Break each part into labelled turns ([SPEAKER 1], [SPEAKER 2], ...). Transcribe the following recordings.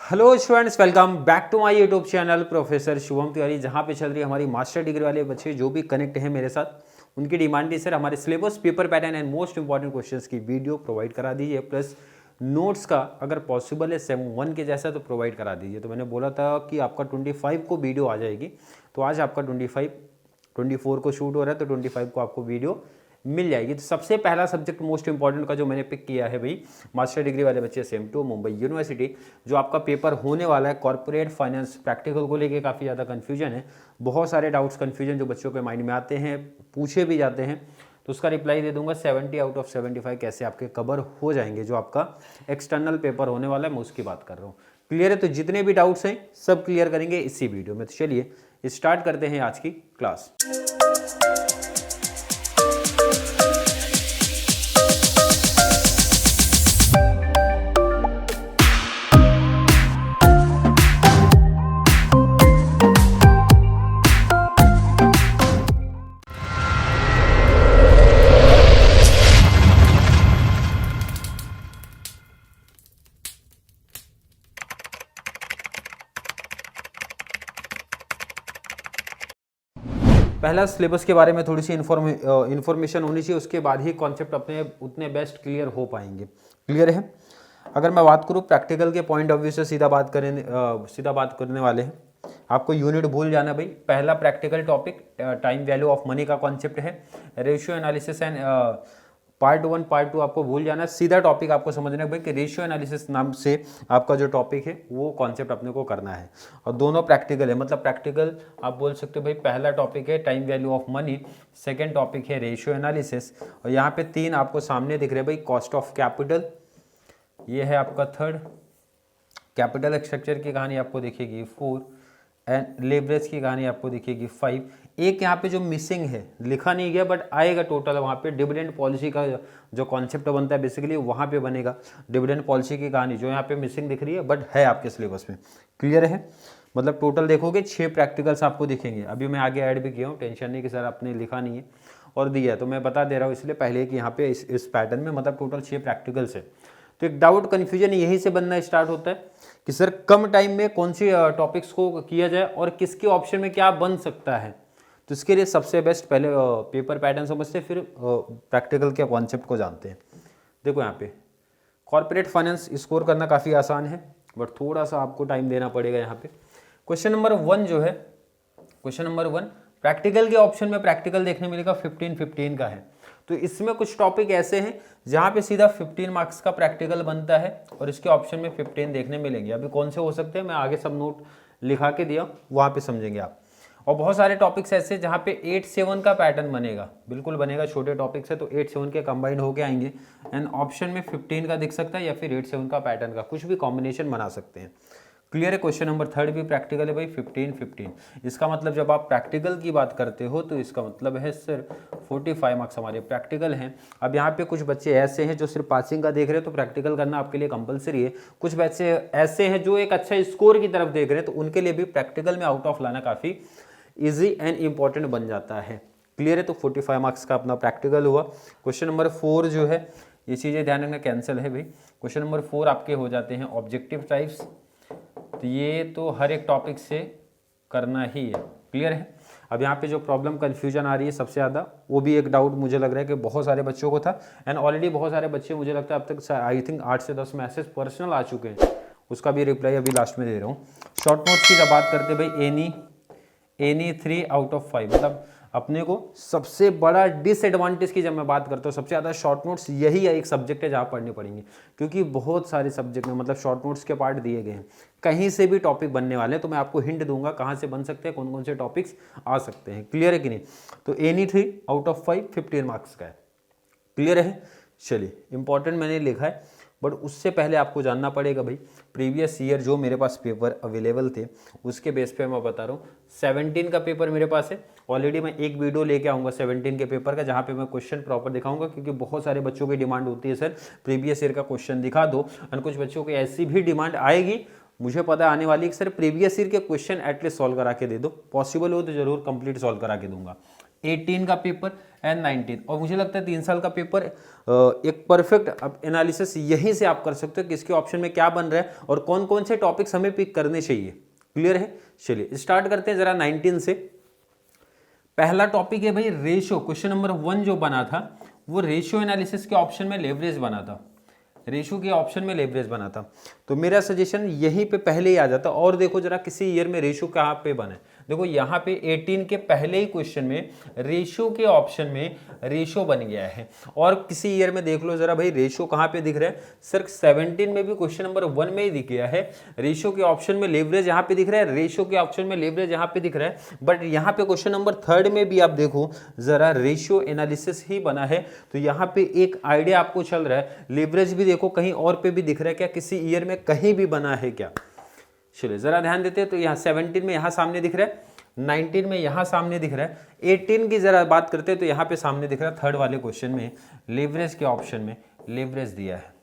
[SPEAKER 1] Hello students, welcome back to my YouTube channel professor Shubham Tiwari, जहां पे चल रही है हमारी मास्टर डिग्री वाले बच्चे जो भी कनेक्ट हैं मेरे साथ। उनकी डिमांड थी सर हमारे syllabus, paper pattern and most important questions की वीडियो प्रोवाइड करा दीजिए, प्लस नोट्स का अगर पॉसिबल है 7-1 के जैसा तो प्रोवाइड करा दीजिए। तो मैंने बोला था कि आपका 25 को वीडियो आ जाएगी, तो आज आपका 24 को शूट हो रहा है, तो 25 को आपको वीडियो मिल जाएगी। तो सबसे पहला सब्जेक्ट मोस्ट इंपॉर्टेंट का जो मैंने पिक किया है भाई, मास्टर डिग्री वाले बच्चे सेम2 मुंबई यूनिवर्सिटी, जो आपका पेपर होने वाला है कॉर्पोरेट फाइनेंस प्रैक्टिकल को लेके काफ़ी ज़्यादा कन्फ्यूजन है। बहुत सारे डाउट्स कन्फ्यूजन जो बच्चों के माइंड में आते हैं, पूछे भी जाते हैं, तो उसका रिप्लाई दे दूंगा। 70 आउट ऑफ 75 कैसे आपके कवर हो जाएंगे। जो आपका एक्सटर्नल पेपर होने वाला है मैं उसकी बात कर रहा हूँ। क्लियर है? तो जितने भी डाउट्स हैं सब क्लियर करेंगे इसी वीडियो में। तो चलिए स्टार्ट करते हैं आज की क्लास। पहला सिलेबस के बारे में थोड़ी सी इन्फॉर्मेशन होनी चाहिए, उसके बाद ही कॉन्सेप्ट अपने उतने बेस्ट क्लियर हो पाएंगे। क्लियर है? अगर मैं बात करूँ प्रैक्टिकल के पॉइंट ऑफ व्यू से, सीधा बात करने वाले हैं। आपको यूनिट भूल जाना भाई। पहला practical topic time value of money का कॉन्सेप्ट है। Ratio analysis and part 1 part 2 आपको भूल जाना है। सीधा टॉपिक आपको समझना है भाई कि रेशियो एनालिसिस नाम से आपका जो टॉपिक है वो कॉन्सेप्ट अपने को करना है, और दोनों प्रैक्टिकल है। मतलब प्रैक्टिकल आप बोल सकते हो भाई, पहला टॉपिक है time value of money, second topic है रेशियो एनालिसिस, और यहाँ पे 3 आपको सामने दिख रहे हैं भाई। कॉस्ट ऑफ कैपिटल, ये है आपका थर्ड। कैपिटल स्ट्रक्चर की कहानी आपको दिखेगी 4, एंड लेवरेज की कहानी आपको दिखेगी 5। एक यहाँ पे जो मिसिंग है, लिखा नहीं गया बट आएगा टोटल, वहाँ पे डिविडेंड पॉलिसी का जो कॉन्सेप्ट बनता है बेसिकली वहाँ पे बनेगा। डिविडेंड पॉलिसी की कहानी जो यहाँ पे मिसिंग दिख रही है बट है आपके सिलेबस में। क्लियर है? मतलब टोटल देखोगे 6 प्रैक्टिकल्स आपको दिखेंगे। अभी मैं आगे ऐड भी किया हूँ, टेंशन नहीं कि सर आपने लिखा नहीं है और दिया है, तो मैं बता दे रहा हूँ इसलिए पहले कि यहाँ पे इस पैटर्न में मतलब टोटल 6 प्रैक्टिकल्स है। तो एक डाउट कन्फ्यूजन यहीं से बनना स्टार्ट होता है कि सर कम टाइम में कौन सी टॉपिक्स को किया जाए और किसके ऑप्शन में क्या बन सकता है। तो इसके लिए सबसे बेस्ट पहले पेपर पैटर्न समझते हैं, फिर प्रैक्टिकल के कॉन्सेप्ट को जानते हैं। देखो यहाँ पे कॉर्पोरेट फाइनेंस स्कोर करना काफ़ी आसान है, बट थोड़ा सा आपको टाइम देना पड़ेगा। यहाँ पे क्वेश्चन नंबर 1 जो है, क्वेश्चन नंबर 1 प्रैक्टिकल के ऑप्शन में प्रैक्टिकल देखने मिलेगा 15 का है। तो इसमें कुछ टॉपिक ऐसे हैं जहाँ पे सीधा 15 मार्क्स का प्रैक्टिकल बनता है और इसके ऑप्शन में 15 देखने मिलेंगे। अभी कौन से हो सकते हैं मैं आगे सब नोट लिखा के दिया, वहाँ पे समझेंगे आप। और बहुत सारे टॉपिक्स ऐसे जहाँ पे 8-7 का पैटर्न बनेगा, बिल्कुल बनेगा। छोटे टॉपिक्स है तो 8-7 के कंबाइंड होके आएंगे, एंड ऑप्शन में 15 का दिख सकता है या फिर 8-7 का पैटर्न का कुछ भी कॉम्बिनेशन बना सकते हैं। क्लियर है? क्वेश्चन नंबर 3 भी प्रैक्टिकल है भाई, 15-15। इसका मतलब जब आप प्रैक्टिकल की बात करते हो तो इसका मतलब है सिर्फ 45 मार्क्स हमारे प्रैक्टिकल हैं। अब यहाँ पे कुछ बच्चे ऐसे हैं जो सिर्फ पासिंग का देख रहे हैं, तो प्रैक्टिकल करना आपके लिए कंपलसरी है। कुछ बच्चे ऐसे हैं जो एक अच्छा स्कोर की तरफ देख रहे हैं, तो उनके लिए भी प्रैक्टिकल में आउट ऑफ लाना काफ़ी ईजी एंड इंपॉर्टेंट बन जाता है। क्लियर है? तो 45 मार्क्स का अपना प्रैक्टिकल हुआ। क्वेश्चन नंबर 4 जो है, ये चीज़ें ध्यान रखना कैंसिल है भाई। क्वेश्चन नंबर 4 आपके हो जाते हैं ऑब्जेक्टिव टाइप्स, तो ये तो हर एक टॉपिक से करना ही है। क्लियर है? अब यहाँ पे जो प्रॉब्लम कन्फ्यूजन आ रही है सबसे ज़्यादा, वो भी एक डाउट मुझे लग रहा है कि बहुत सारे बच्चों को था, एंड ऑलरेडी बहुत सारे बच्चे, मुझे लगता है अब तक आई थिंक 8 से 10 मैसेज पर्सनल आ चुके हैं, उसका भी रिप्लाई अभी लास्ट में दे रहा हूँ। शॉर्ट नोट्स की जब बात करते भाई, एनी 3 आउट ऑफ 5, मतलब अपने को सबसे बड़ा डिसएडवांटेज की जब मैं बात करता हूँ, सबसे ज़्यादा शॉर्ट नोट्स यही एक सब्जेक्ट है जहाँ पढ़ने पड़ेंगे, क्योंकि बहुत सारे सब्जेक्ट में मतलब शॉर्ट नोट्स के पार्ट दिए गए हैं, कहीं से भी टॉपिक बनने वाले हैं। तो मैं आपको हिंट दूंगा कहाँ से बन सकते हैं, कौन कौन से टॉपिक्स आ सकते हैं। क्लियर है कि नहीं? तो एनी 3 आउट ऑफ 5 15 मार्क्स का है। क्लियर है? चलिए, इंपॉर्टेंट मैंने लिखा है, बट उससे पहले आपको जानना पड़ेगा भाई प्रीवियस ईयर जो मेरे पास पेपर अवेलेबल थे उसके बेस पे मैं बता रहा हूँ। 17 का पेपर मेरे पास है ऑलरेडी। मैं एक वीडियो लेके आऊँगा 17 के पेपर का, जहाँ पे मैं क्वेश्चन प्रॉपर दिखाऊंगा, क्योंकि बहुत सारे बच्चों की डिमांड होती है सर प्रीवियस ईयर का क्वेश्चन दिखा दो, और कुछ बच्चों की ऐसी भी डिमांड आएगी, मुझे पता आने वाली कि सर प्रीवियस ईयर के क्वेश्चन एटलीस्ट सॉल्व करा के दे दो। पॉसिबल हो तो जरूर कंप्लीट सॉल्व करा के दूंगा। 18 का पेपर एंड 19, और मुझे लगता है 3 साल का पेपर एक परफेक्ट एनालिसिस यहीं से आप कर सकते हो कि इसके ऑप्शन में क्या बन रहा है और कौन कौन से टॉपिक्स हमें पिक करने चाहिए। क्लियर है? चलिए स्टार्ट करते हैं जरा 19 से। पहला टॉपिक है भाई रेशियो। क्वेश्चन नंबर 1 जो बना था वो रेशियो एनालिसिस के ऑप्शन में लेवरेज बना था, रेशियो के ऑप्शन में लेवरेज बना था। तो मेरा सजेशन यहीं पे पहले ही आ जाता। और देखो जरा किसी ईयर में रेशियो कहाँ पे बने, देखो यहाँ पे 18 के पहले ही क्वेश्चन में रेशियो के ऑप्शन में रेशियो बन गया है। और किसी ईयर में देख लो जरा भाई रेशियो कहाँ पे दिख रहा है, सर 17 में भी क्वेश्चन नंबर 1 में ही दिख गया है। रेशियो के ऑप्शन में लेवरेज यहाँ पे दिख रहा है, रेशियो के ऑप्शन में लेवरेज यहाँ पे दिख रहा है। बट यहाँ पे क्वेश्चन नंबर 3 में भी आप देखो जरा रेशियो एनालिसिस ही बना है। तो यहाँ पे एक आइडिया आपको चल रहा है, लेवरेज भी देखो कहीं और पे भी दिख रहा है क्या, किसी ईयर में कहीं भी बना है क्या। चलिए जरा ध्यान देते हैं। तो यहाँ 17 में यहाँ सामने दिख रहा है, 19 में यहाँ सामने दिख रहा है, 18 की जरा बात करते हैं तो यहाँ पे सामने दिख रहा है। थर्ड वाले क्वेश्चन में लेवरेज के ऑप्शन में लेवरेज दिया है,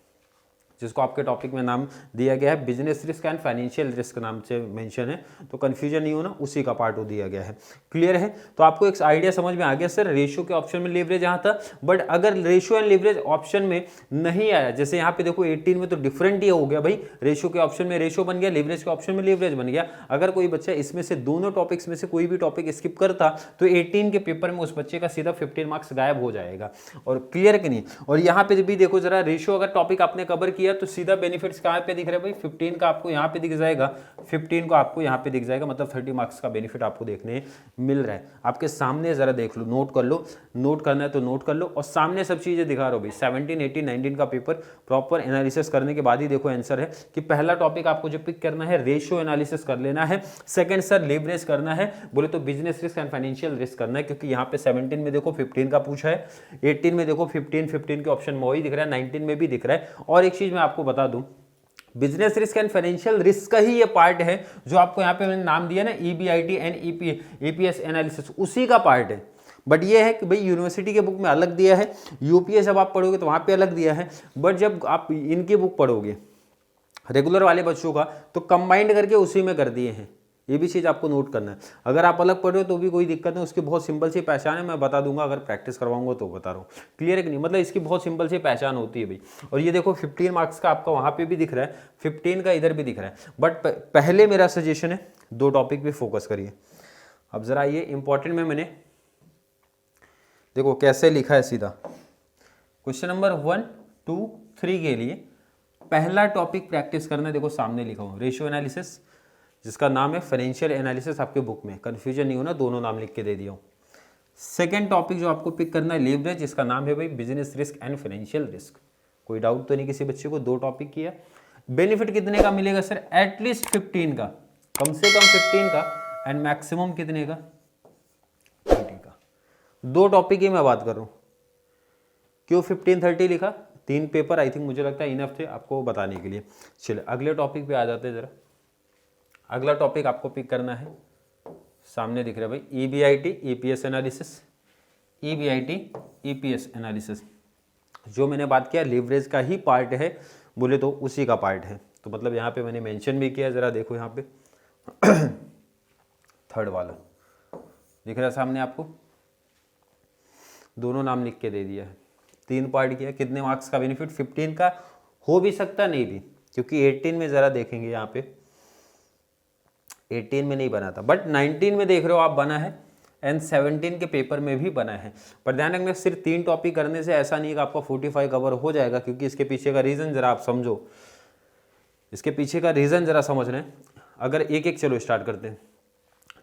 [SPEAKER 1] जिसको आपके टॉपिक में नाम दिया गया है business risk and financial risk नाम से मेंशन है, तो कंफ्यूजन नहीं होना, उसी का पार्ट वो दिया गया है। क्लियर है? तो आपको एक आइडिया समझ में आ गया सर रेशियो के ऑप्शन में लेवरेज यहाँ था। बट अगर रेशियो एंड लेवरेज ऑप्शन में नहीं आया, जैसे यहाँ पे देखो 18 में तो डिफरेंट ही हो गया भाई, रेशियो के ऑप्शन में रेशियो बन गया, लेवरेज के ऑप्शन में लेवरेज बन गया। अगर कोई बच्चा इसमें से दोनों टॉपिक्स में से कोई भी टॉपिक स्किप करता तो 18 के पेपर में उस बच्चे का सीधा 15 मार्क्स गायब हो जाएगा। और क्लियर कि नहीं? और यहाँ पे भी देखो जरा रेशियो अगर टॉपिक आपने कवर किया तो सीधा बेनिफिट्स कहाँ पे दिख रहा है भाई, 15 का आपको यहाँ पे दिख जाएगा, 15 को आपको यहाँ पे दिख जाएगा, मतलब 30 मार्क्स का बेनिफिट आपको देखने मिल रहा है। आपके सामने जरा देख लो, नोट कर लो, नोट करना है तो नोट कर लो, और सामने सब चीजें दिखा रहा हो भाई। 17, 18, 19 का पेपर प्रॉपर एनालिसिस करने के बाद ही देखो आंसर है कि पहला टॉपिक आपको जो पिक करना है रेशियो एनालिसिस कर लेना है, सेकंड सर लेवरेज करना है, बोले तो business risk and financial risk करना है, क्योंकि यहाँ पे 17 में देखो 15 का पूछा है, 18 में देखो 15 के ऑप्शन में वही दिख रहा है, 19 में भी दिख रहा है। और एक चीज मैं आपको बता दूं, business risk and financial risk का ही ये पार्ट है जो आपको यहाँ पे मैंने नाम दिया ना, EBIT एंड EPS एनालिसिस, उसी का पार्ट है। बट ये है कि भाई यूनिवर्सिटी के बुक में अलग दिया है, यूपीएस जब आप पढ़ोगे तो वहाँ पे अलग दिया है, बट जब आप इनकी बुक पढ़ोगे रेगुलर वाले बच्चों का तो कंबाइंड करके उसी में कर दिए हैं। ये भी चीज़ आपको नोट करना है। अगर आप अलग पढ़ रहे हो तो भी कोई दिक्कत नहीं, उसकी बहुत सिंपल सी पहचान है, मैं बता दूंगा अगर प्रैक्टिस करवाऊंगा तो बता रहा हूँ। क्लियर है कि नहीं? मतलब इसकी बहुत सिंपल सी पहचान होती है भाई। और ये देखो 15 मार्क्स का आपका वहाँ पे भी दिख रहा है, 15 का इधर भी दिख रहा है। बट पहले मेरा सजेशन है 2 टॉपिक पे फोकस करिए। अब जरा ये इंपॉर्टेंट में मैंने देखो कैसे लिखा है, सीधा क्वेश्चन नंबर 1, 2, 3 के लिए पहला टॉपिक प्रैक्टिस करना है। देखो सामने लिखा हूँ रेशियो एनालिसिस, जिसका नाम है फाइनेंशियल एनालिसिस, आपके बुक में कंफ्यूजन नहीं होना, दोनों नाम लिख के दे दिया हूँ। सेकेंड टॉपिक जो आपको पिक करना है लेवरेज, जिसका नाम है भाई business risk and financial risk. कोई डाउट तो नहीं किसी बच्चे को? 2 टॉपिक किया। बेनिफिट कितने का मिलेगा सर? एटलीस्ट 15 का, कम से कम 15 का, एंड मैक्सिमम कितने का? 30 का। 2 टॉपिक ही मैं बात कर रहा हूँ। क्यों 15, 30 लिखा? 3 पेपर आई थिंक मुझे लगता है इनफ थे आपको बताने के लिए। चलिए अगले टॉपिक पे आ जाते हैं जरा। अगला टॉपिक आपको पिक करना है, सामने दिख रहा है भाई EBIT EPS analysis, EBIT EPS analysis. जो मैंने बात किया लेवरेज का ही पार्ट है, बोले तो उसी का पार्ट है। तो मतलब यहाँ पे मैंने मेंशन भी किया, जरा देखो यहाँ पे थर्ड वाला दिख रहा है सामने आपको, दोनों नाम लिख के दे दिया है। 3 पार्ट किया, कितने मार्क्स का बेनिफिट? 15 का हो भी सकता नहीं भी, क्योंकि 18 में जरा देखेंगे यहाँ पे 18 में नहीं बना था, बट 19 में देख रहे हो आप बना है, एंड 17 के पेपर में भी बना है। पर ध्यान रखना सिर्फ 3 टॉपिक करने से ऐसा नहीं है कि आपका 45 कवर हो जाएगा, क्योंकि इसके पीछे का रीज़न जरा आप समझो, इसके पीछे का रीज़न जरा समझ रहे हैं। अगर एक एक चलो स्टार्ट करते हैं।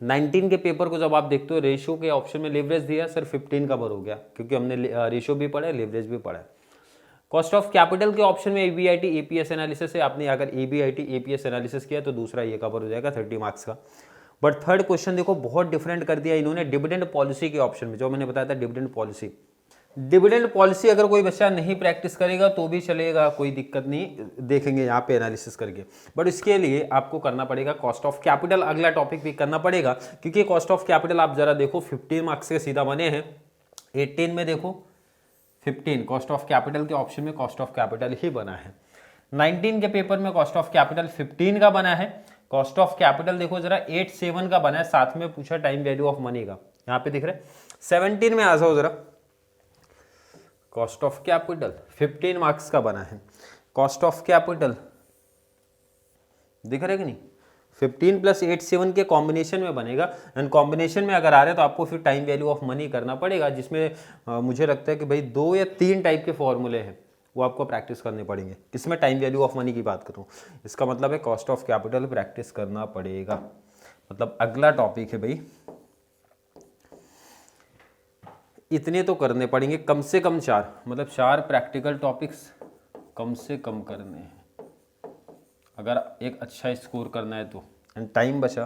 [SPEAKER 1] 19 के पेपर को जब आप देखते हो रेशियो के ऑप्शन में लेवरेज दिया, सर 15 कवर हो गया, क्योंकि हमने रेशियो भी पढ़ा है, लेवरेज भी पढ़ा है। कॉस्ट ऑफ कैपिटल के ऑप्शन में EBIT EPS एनालिसिस है, आपने अगर EBIT EPS एनालिसिस किया तो दूसरा ये कवर हो जाएगा 30 मार्क्स का। बट थर्ड क्वेश्चन देखो बहुत डिफरेंट कर दिया इन्होंने डिविडेंड पॉलिसी के ऑप्शन में, जो मैंने बताया था डिविडेंड पॉलिसी। डिविडेंड पॉलिसी अगर कोई बच्चा नहीं प्रैक्टिस करेगा तो भी चलेगा, कोई दिक्कत नहीं, देखेंगे यहाँ पे एनालिसिस करके। बट इसके लिए आपको करना पड़ेगा कॉस्ट ऑफ कैपिटल, अगला टॉपिक भी करना पड़ेगा, क्योंकि कॉस्ट ऑफ कैपिटल आप जरा देखो 15 मार्क्स के सीधा बने हैं। 18 में देखो 15 कॉस्ट ऑफ कैपिटल के ऑप्शन में कॉस्ट ऑफ कैपिटल ही बना है। 19 के पेपर में कॉस्ट ऑफ कैपिटल 15 का बना है। कॉस्ट ऑफ कैपिटल देखो जरा 87 का बना है, साथ में पूछा टाइम वैल्यू ऑफ मनी का, यहाँ पे दिख रहा है 17 में आ जाओ जरा। कॉस्ट ऑफ कैपिटल 15 मार्क्स का बना है। कॉस्ट ऑफ कैपिटल दिख रहा है कि नहीं, 15 + 8 7 के कॉम्बिनेशन में बनेगा। एंड कॉम्बिनेशन में अगर आ रहे हैं तो आपको फिर टाइम वैल्यू ऑफ मनी करना पड़ेगा, जिसमें मुझे लगता है कि भाई 2 या 3 टाइप के फॉर्मूले हैं, वो आपको प्रैक्टिस करने पड़ेंगे। किसमें टाइम वैल्यू ऑफ मनी की बात करूँ, इसका मतलब है कॉस्ट ऑफ कैपिटल प्रैक्टिस करना पड़ेगा। मतलब अगला टॉपिक है भाई, इतने तो करने पड़ेंगे कम से कम 4, मतलब 4 प्रैक्टिकल टॉपिक्स कम से कम करने हैं अगर एक अच्छा स्कोर करना है तो। एंड टाइम बचा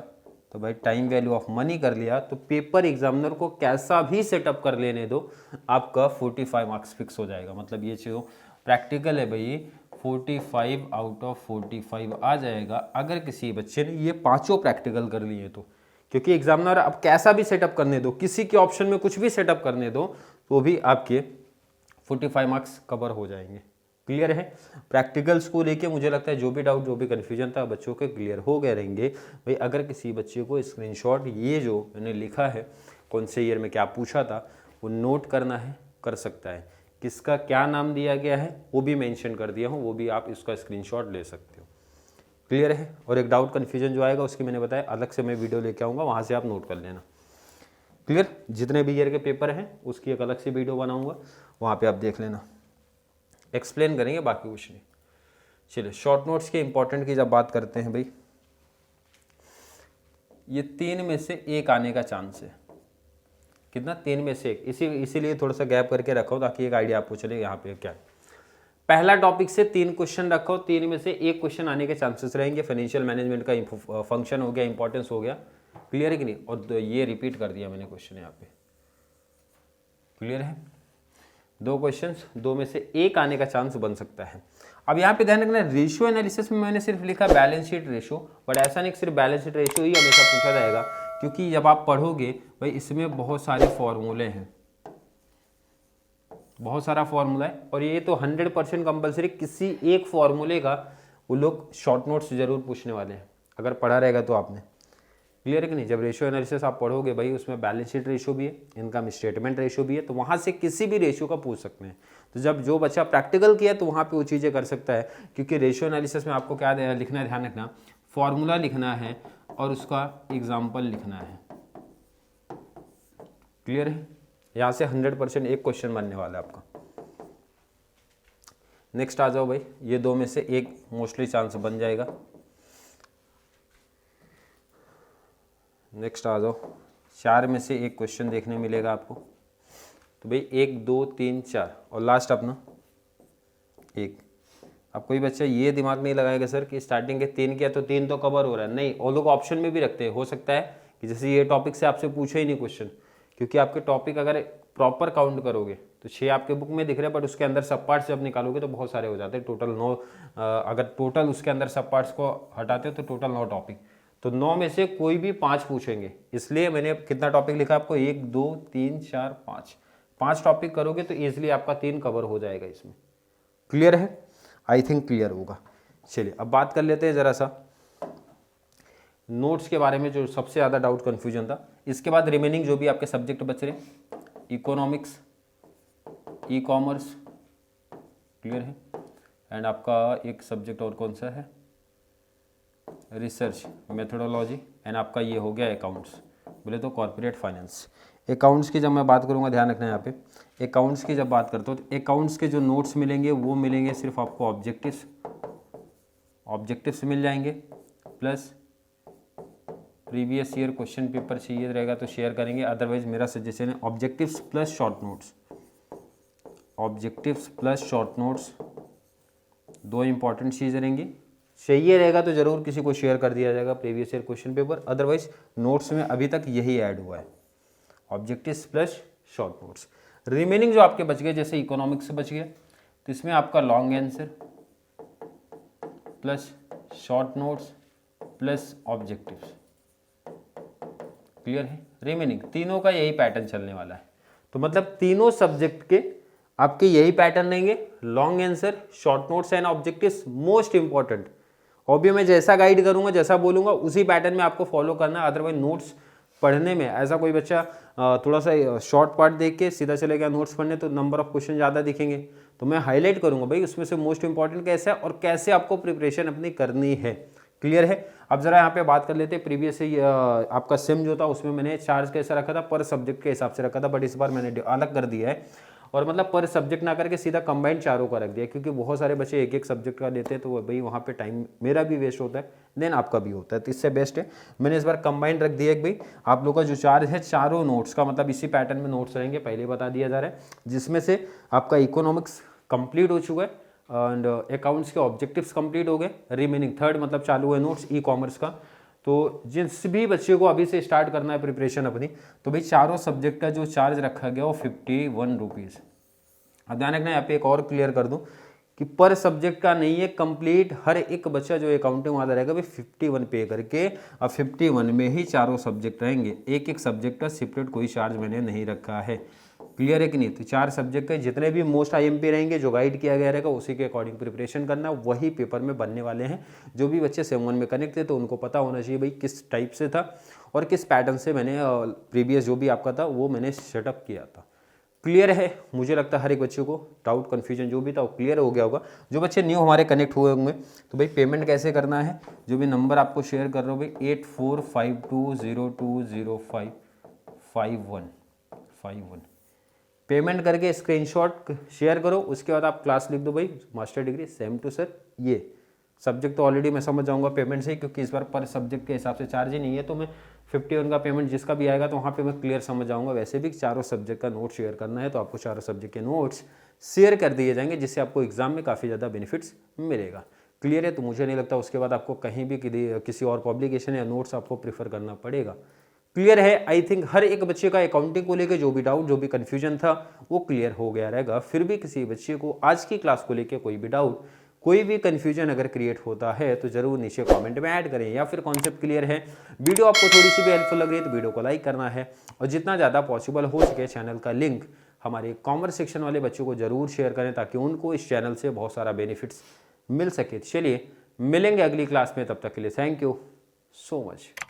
[SPEAKER 1] तो भाई टाइम वैल्यू ऑफ मनी कर लिया तो पेपर एग्जामिनर को कैसा भी सेटअप कर लेने दो, आपका 45 मार्क्स फिक्स हो जाएगा। मतलब ये जो प्रैक्टिकल है भाई 45 आउट ऑफ 45 आ जाएगा अगर किसी बच्चे ने ये 5 प्रैक्टिकल कर लिए तो। क्योंकि एग्जामिनर अब कैसा भी सेटअप करने दो, किसी के ऑप्शन में कुछ भी सेटअप करने दो तो भी आपके 45 मार्क्स कवर हो जाएंगे। क्लियर है? प्रैक्टिकल्स को लेके मुझे लगता है जो भी डाउट जो भी कन्फ्यूजन था बच्चों के क्लियर हो गए रहेंगे। भाई अगर किसी बच्चे को स्क्रीनशॉट ये जो मैंने लिखा है कौन से ईयर में क्या पूछा था वो नोट करना है, कर सकता है। किसका क्या नाम दिया गया है वो भी मेंशन कर दिया हूँ, वो भी आप इसका स्क्रीनशॉट ले सकते हो। क्लियर है? और एक डाउट कन्फ्यूजन जो आएगा उसकी मैंने बताया अलग से मैं वीडियो लेके आऊँगा, वहाँ से आप नोट कर लेना। क्लियर? जितने भी ईयर के पेपर हैं उसकी एक अलग से वीडियो बनाऊँगा, वहाँ पर आप देख लेना, एक्सप्लेन करेंगे, बाकी कुछ नहीं। चलिए शॉर्ट नोट्स के इंपॉर्टेंट की जब बात करते हैं भाई, ये 3 में से 1 आने का चांस है। कितना? 3 में से 1। इसीलिए थोड़ा सा गैप करके रखो ताकि एक आइडिया आपको चले यहाँ पे क्या है। पहला टॉपिक से 3 क्वेश्चन रखो, 3 में से 1 क्वेश्चन आने के चांसेस रहेंगे। फाइनेंशियल मैनेजमेंट का फंक्शन हो गया, इंपॉर्टेंस हो गया। क्लियर है कि नहीं? और ये रिपीट कर दिया मैंने क्वेश्चन यहाँ पे। क्लियर है? 2 क्वेश्चंस, 2 में से 1 आने का चांस बन सकता है। अब यहाँ पे ध्यान रखना, रेशियो एनालिसिस में मैंने सिर्फ लिखा बैलेंस शीट रेशियो, बट ऐसा नहीं सिर्फ बैलेंस शीट रेशियो ही हमेशा पूछा जाएगा, क्योंकि जब आप पढ़ोगे भाई इसमें बहुत सारे फॉर्मूले हैं, बहुत सारा फॉर्मूला है, और ये तो 100% कंपलसरी किसी एक फॉर्मूले का वो लोग शॉर्ट नोट्स जरूर पूछने वाले हैं, अगर पढ़ा रहेगा तो आपने। क्लियर है कि नहीं? जब रेशियो एनालिसिस आप पढ़ोगे भाई उसमें बैलेंस शीट रेशियो भी है, इनकम स्टेटमेंट रेशियो भी है, तो वहाँ से किसी भी रेशियो का पूछ सकते हैं। तो जब जो बच्चा प्रैक्टिकल किया तो वहाँ पे वो चीज़ें कर सकता है, क्योंकि रेशियो एनालिसिस में आपको क्या लिखना है, ध्यान रखना, फॉर्मूला लिखना है और उसका एग्जाम्पल लिखना है। क्लियर है? यहाँ से 100% एक क्वेश्चन बनने वाला है आपका। नेक्स्ट आ जाओ भाई, ये 2 में से 1 मोस्टली चांस बन जाएगा। नेक्स्ट आ जाओ, 4 में से 1 क्वेश्चन देखने मिलेगा आपको। तो भाई 1 2 3 4 और लास्ट अपना 1। अब कोई बच्चा ये दिमाग नहीं लगाएगा सर कि स्टार्टिंग के 3 किया तो 3 तो कवर हो रहा है, नहीं, वो लोग ऑप्शन में भी रखते हैं। हो सकता है कि जैसे ये टॉपिक से आपसे पूछे ही नहीं क्वेश्चन, क्योंकि आपके टॉपिक अगर प्रॉपर काउंट करोगे तो 6 आपके बुक में दिख रहे हैं, बट उसके अंदर सब पार्ट्स जब निकालोगे तो बहुत सारे हो जाते हैं। टोटल 9, अगर टोटल उसके अंदर सब पार्ट्स को हटाते हो तो टोटल 9 टॉपिक, तो 9 में से कोई भी 5 पूछेंगे। इसलिए मैंने कितना टॉपिक लिखा आपको, 1 2 3 4 5 टॉपिक करोगे तो ईजिली आपका 3 कवर हो जाएगा इसमें। क्लियर है? आई थिंक क्लियर होगा। चलिए अब बात कर लेते हैं जरा सा नोट्स के बारे में, जो सबसे ज़्यादा डाउट कन्फ्यूजन था। इसके बाद रिमेनिंग जो भी आपके सब्जेक्ट बच रहे, इकोनॉमिक्स, ई कॉमर्स, क्लियर है, एंड आपका एक सब्जेक्ट और कौन सा है, रिसर्च मेथोडोलॉजी, एंड आपका ये हो गया अकाउंट्स, बोले तो कॉर्पोरेट फाइनेंस। अकाउंट्स की जब मैं बात करूँगा, ध्यान रखना है यहाँ पे, अकाउंट्स की जब बात करता हूँ तो अकाउंट्स के जो नोट्स मिलेंगे वो मिलेंगे सिर्फ आपको ऑब्जेक्टिव्स मिल जाएंगे, plus previous year question paper चाहिए रहेगा तो शेयर करेंगे। अदरवाइज मेरा सजेशन है objectives plus short notes, objectives plus short notes 2 important चीज़ें रहेंगी। चाहिए रहेगा तो जरूर किसी को शेयर कर दिया जाएगा previous year question paper, otherwise notes में अभी तक यही ऐड हुआ है, objectives plus short notes. Remaining जो आपके बच गए, जैसे इकोनॉमिक्स से बच गया तो इसमें आपका long answer plus short notes plus objectives. Clear है? रिमेनिंग तीनों का यही पैटर्न चलने वाला है। तो मतलब तीनों सब्जेक्ट के आपके यही पैटर्न रहेंगे, long answer, short notes and objectives most important. और भी मैं जैसा गाइड करूंगा, जैसा बोलूंगा उसी पैटर्न में आपको फॉलो करना है, अदरवाइज नोट्स पढ़ने में ऐसा कोई बच्चा थोड़ा सा शॉर्ट पार्ट देख के सीधा चले गया नोट्स पढ़ने तो नंबर ऑफ क्वेश्चन ज़्यादा दिखेंगे। तो मैं हाईलाइट करूंगा भाई उसमें से मोस्ट इंपॉर्टेंट कैसे है और कैसे आपको प्रिपरेशन अपनी करनी है। क्लियर है। अब जरा यहाँ पे बात कर लेते हैं प्रीवियस से आपका सेम जो था उसमें मैंने चार्ज कैसा रखा था, पर सब्जेक्ट के हिसाब से रखा था, बट इस बार मैंने अलग कर दिया है और मतलब पर सब्जेक्ट ना करके सीधा कंबाइंड चारों का रख दिया, क्योंकि बहुत सारे बच्चे एक एक सब्जेक्ट का लेते हैं तो भाई वहाँ पे टाइम मेरा भी वेस्ट होता है, देन आपका भी होता है, तो इससे बेस्ट है मैंने इस बार कंबाइंड रख दिया है कि भाई आप लोग का जो चार्ज है चारों नोट्स का मतलब इसी पैटर्न में नोट्स रहेंगे, पहले बता दिया जा रहा है, जिसमें से आपका इकोनॉमिक्स कंप्लीट हो चुका है एंड अकाउंट्स के ऑब्जेक्टिव्स कंप्लीट हो गए, रिमेनिंग थर्ड मतलब चालू है नोट्स ई कॉमर्स का। तो जिस भी बच्चे को अभी से स्टार्ट करना है प्रिपरेशन अपनी, तो भाई चारों सब्जेक्ट का जो चार्ज रखा गया वो 51 रुपीज़। अब ध्यान रखना, यहाँ पे एक और क्लियर कर दूं कि पर सब्जेक्ट का नहीं है, कंप्लीट हर एक बच्चा जो अकाउंटिंग वाला रहेगा भाई 51 पे करके, अब 51 में ही चारों सब्जेक्ट रहेंगे, एक एक सब्जेक्ट का सेपरेट कोई चार्ज मैंने नहीं रखा है। क्लियर है कि नहीं? तो चार सब्जेक्ट के जितने भी मोस्ट आईएमपी रहेंगे जो गाइड किया गया रहेगा उसी के अकॉर्डिंग प्रिपरेशन करना, वही पेपर में बनने वाले हैं। जो भी बच्चे सेम 1 में कनेक्ट थे तो उनको पता होना चाहिए भाई किस टाइप से था और किस पैटर्न से मैंने प्रीवियस जो भी आपका था वो मैंने सेटअप किया था। क्लियर है? मुझे लगता है हर एक बच्चे को डाउट कन्फ्यूजन जो भी था वो क्लियर हो गया होगा। जो बच्चे न्यू हमारे कनेक्ट हुए होंगे तो भाई पेमेंट कैसे करना है, जो भी नंबर आपको शेयर कर रहा हूँ भाई 8452020551 पेमेंट करके स्क्रीनशॉट शेयर करो, उसके बाद आप क्लास लिख दो भाई master degree same to sir. ये सब्जेक्ट तो ऑलरेडी मैं समझ जाऊंगा पेमेंट से, क्योंकि इस बार पर सब्जेक्ट के हिसाब से चार्ज ही नहीं है, तो मैं 51 का पेमेंट जिसका भी आएगा तो वहाँ पे मैं क्लियर समझ जाऊंगा। वैसे भी चारों सब्जेक्ट का नोट शेयर करना है तो आपको चारों सब्जेक्ट के नोट्स शेयर कर दिए जाएंगे, जिससे आपको एग्जाम में काफ़ी ज़्यादा बेनिफिट्स मिलेगा। क्लियर है? तो मुझे नहीं लगता उसके बाद आपको कहीं भी किसी और पब्लिकेशन या नोट्स आपको प्रीफर करना पड़ेगा। क्लियर है? आई थिंक हर एक बच्चे का अकाउंटिंग को लेकर जो भी डाउट जो भी कन्फ्यूजन था वो क्लियर हो गया रहेगा। फिर भी किसी बच्चे को आज की क्लास को लेकर कोई भी डाउट कोई भी कन्फ्यूजन अगर क्रिएट होता है तो जरूर नीचे कमेंट में ऐड करें, या फिर कॉन्सेप्ट क्लियर है, वीडियो आपको थोड़ी सी भी हेल्पफुल लग रही है तो वीडियो को लाइक करना है, और जितना ज़्यादा पॉसिबल हो सके चैनल का लिंक हमारे कॉमर्स सेक्शन वाले बच्चों को जरूर शेयर करें ताकि उनको इस चैनल से बहुत सारा बेनिफिट्स मिल सके। चलिए मिलेंगे अगली क्लास में, तब तक के लिए थैंक यू सो मच।